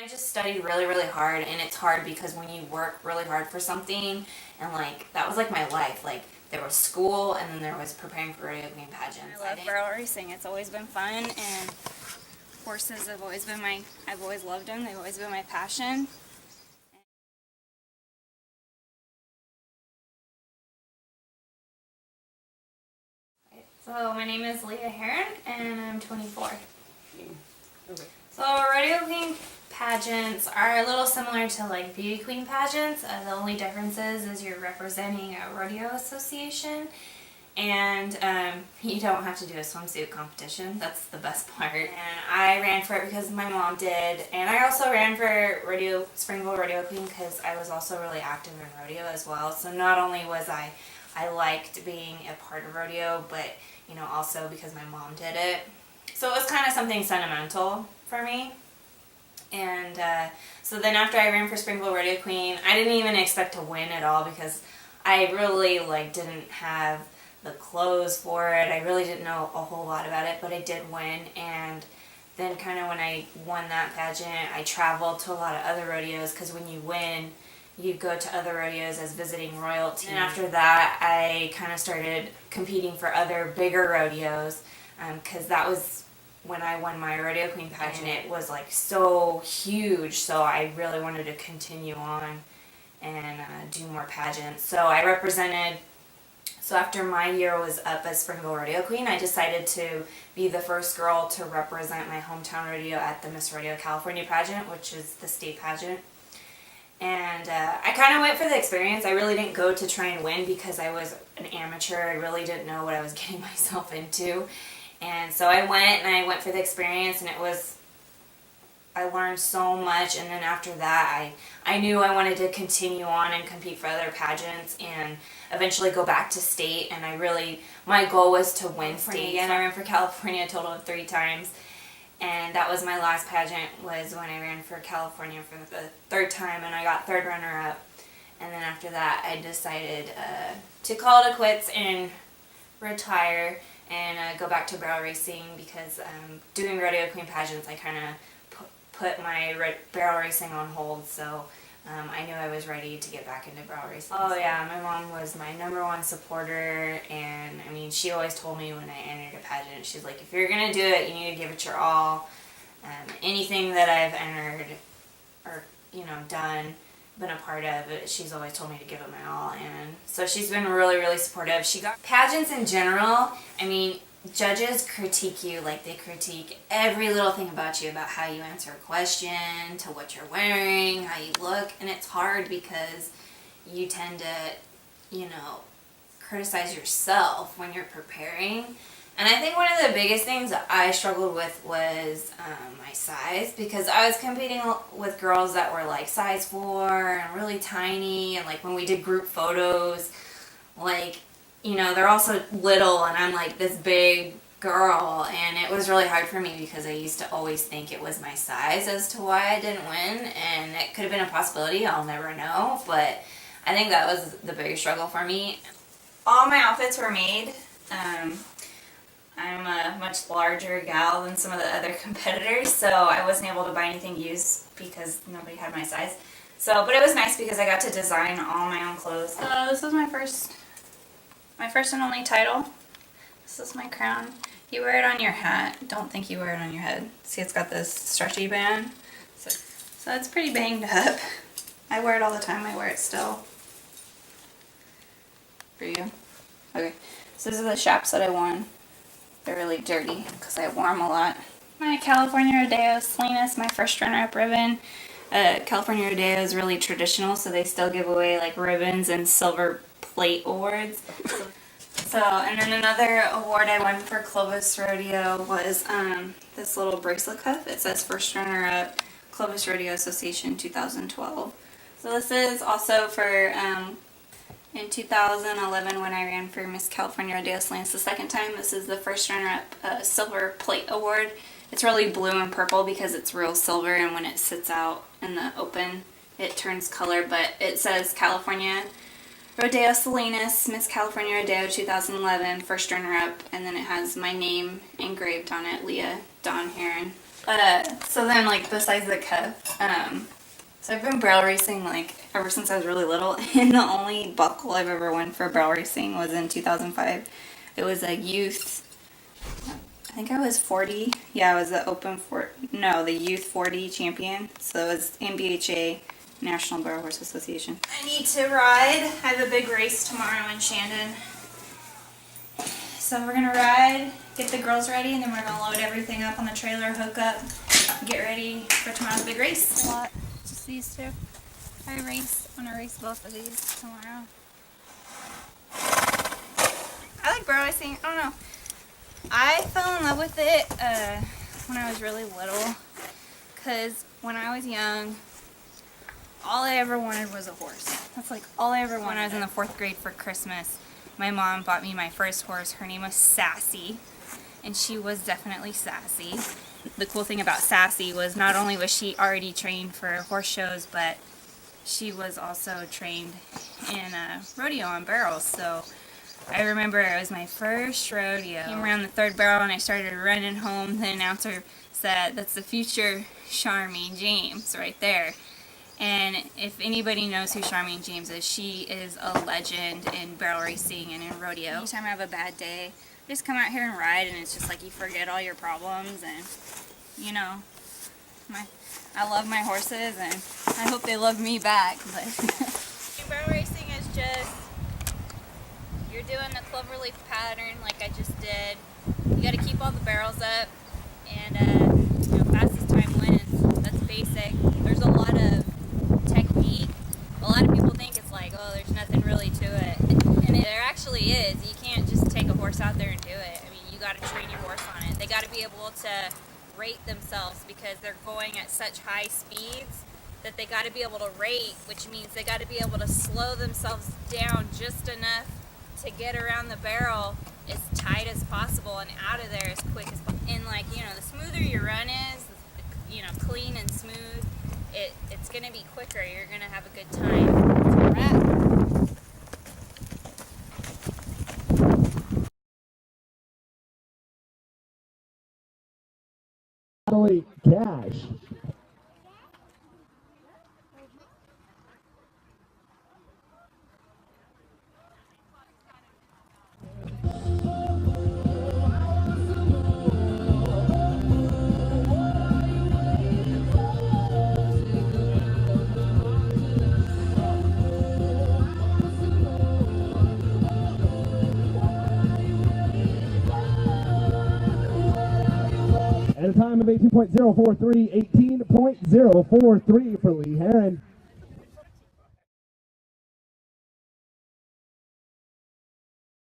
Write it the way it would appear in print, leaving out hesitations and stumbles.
I just studied really, really hard, and it's hard because when you work really hard for something, and like that was like my life. Like there was school, and then there was preparing for rodeo queen pageants. I love barrel racing. It's always been fun, and horses have always been I've always loved them. They've always been my passion. So my name is Leah Herron, and I'm 24. So rodeo queen pageants are a little similar to like beauty queen pageants. The only difference is you're representing a rodeo association, and you don't have to do a swimsuit competition. That's the best part. And I ran for it because my mom did, and I also ran for Springville Rodeo Queen because I was also really active in rodeo as well. So not only was I liked being a part of rodeo, but you know, also because my mom did it. So it was kind of something sentimental for me. And so then after I ran for Springville Rodeo Queen, I didn't even expect to win at all because I really didn't have the clothes for it. I really didn't know a whole lot about it, but I did win. And then kind of when I won that pageant, I traveled to a lot of other rodeos because when you win, you go to other rodeos as visiting royalty. And after that, I kind of started competing for other bigger rodeos because that was when I won my rodeo queen pageant. It was like so huge, so I really wanted to continue on and do more pageants. So I represented. So after my year was up as Springville Rodeo Queen, I decided to be the first girl to represent my hometown rodeo at the Miss Rodeo California pageant, which is the state pageant. And I kind of went for the experience. I really didn't go to try and win because I was an amateur. I really didn't know what I was getting myself into. And so I went for the experience, and I learned so much. And then after that, I knew I wanted to continue on and compete for other pageants and eventually go back to state. And my goal was to win state again. I ran for California a total of 3 times. And that was my last pageant, was when I ran for California for the 3rd time, and I got 3rd runner-up. And then after that, I decided to call it quits and retire and go back to barrel racing because doing rodeo queen pageants, I kind of put my barrel racing on hold. So I knew I was ready to get back into barrel racing. Oh yeah, my mom was my #1 supporter, and I mean, she always told me when I entered a pageant, she's like, if you're gonna do it, you need to give it your all. Anything that I've entered or done, been a part of it, she's always told me to give it my all, and so she's been really, really supportive. She got pageants in general. I mean, judges critique you, like they critique every little thing about you, about how you answer a question, to what you're wearing, how you look, and it's hard because you tend to, criticize yourself when you're preparing. And I think one of the biggest things that I struggled with was my size, because I was competing with girls that were like size 4 and really tiny, and like when we did group photos, they're also little, and I'm like this big girl, and it was really hard for me because I used to always think it was my size as to why I didn't win, and it could have been a possibility, I'll never know, but I think that was the biggest struggle for me. All my outfits were made. I'm a much larger gal than some of the other competitors, so I wasn't able to buy anything used because nobody had my size. But it was nice because I got to design all my own clothes. So this was my first and only title. This is my crown. You wear it on your hat. Don't think you wear it on your head. See, it's got this stretchy band. So it's pretty banged up. I wear it all the time. I wear it still. For you. Okay. So these are the chaps that I won. They're really dirty because I wore them a lot. My California Rodeo Salinas, my first runner-up ribbon. California Rodeo is really traditional, so they still give away like ribbons and silver plate awards. And then another award I won for Clovis Rodeo was this little bracelet cuff. It says first runner-up, Clovis Rodeo Association 2012. So this is also for in 2011 when I ran for Miss California Rodeo Salinas the 2nd time. This is the first runner-up silver plate award. It's really blue and purple because it's real silver, and when it sits out in the open, it turns color, but it says California Rodeo Salinas, Miss California Rodeo 2011, first runner-up, and then it has my name engraved on it, Leah Dawn Herron. So then, like, besides the cup, so I've been barrel racing, like, ever since I was really little, and the only buckle I've ever won for barrel racing was in 2005. It was a youth, I think I was 40. Yeah, I was the youth 40 champion. So it was NBHA, National Barrel Horse Association. I need to ride. I have a big race tomorrow in Shandon. So we're gonna ride, get the girls ready, and then we're gonna load everything up on the trailer, hook up, get ready for tomorrow's big race. A lot, just these two. I wanna race both of these tomorrow. I like barrel racing, I don't know. I fell in love with it when I was really little, because when I was young, all I ever wanted was a horse. That's like all I ever wanted. When I was in the 4th grade for Christmas, my mom bought me my first horse. Her name was Sassy, and she was definitely sassy. The cool thing about Sassy was not only was she already trained for horse shows, but she was also trained in rodeo on barrels. So I remember it was my first rodeo. Came around the 3rd barrel and I started running home. The announcer said, "That's the future Charmaine James right there." And if anybody knows who Charmaine James is, she is a legend in barrel racing and in rodeo. Anytime I have a bad day, I just come out here and ride, and it's just like you forget all your problems, and you know, I love my horses, and I hope they love me back. But barrel racing is just, you're doing the cloverleaf pattern like I just did. You got to keep all the barrels up, and you know, fastest time wins. That's basic. There's a lot of technique. A lot of people think it's like, oh, there's nothing really to it, and there actually is. You can't just take a horse out there and do it. I mean, you got to train your horse on it. They got to be able to rate themselves, because they're going at such high speeds that they got to be able to rate, which means they got to be able to slow themselves down just enough to get around the barrel as tight as possible and out of there as quick as possible. And like, you know, the smoother your run is, you know, clean and smooth, it's going to be quicker. You're going to have a good time. It's a wrap. Cash. At a time of 18.043, 18.043 for Lee Herron.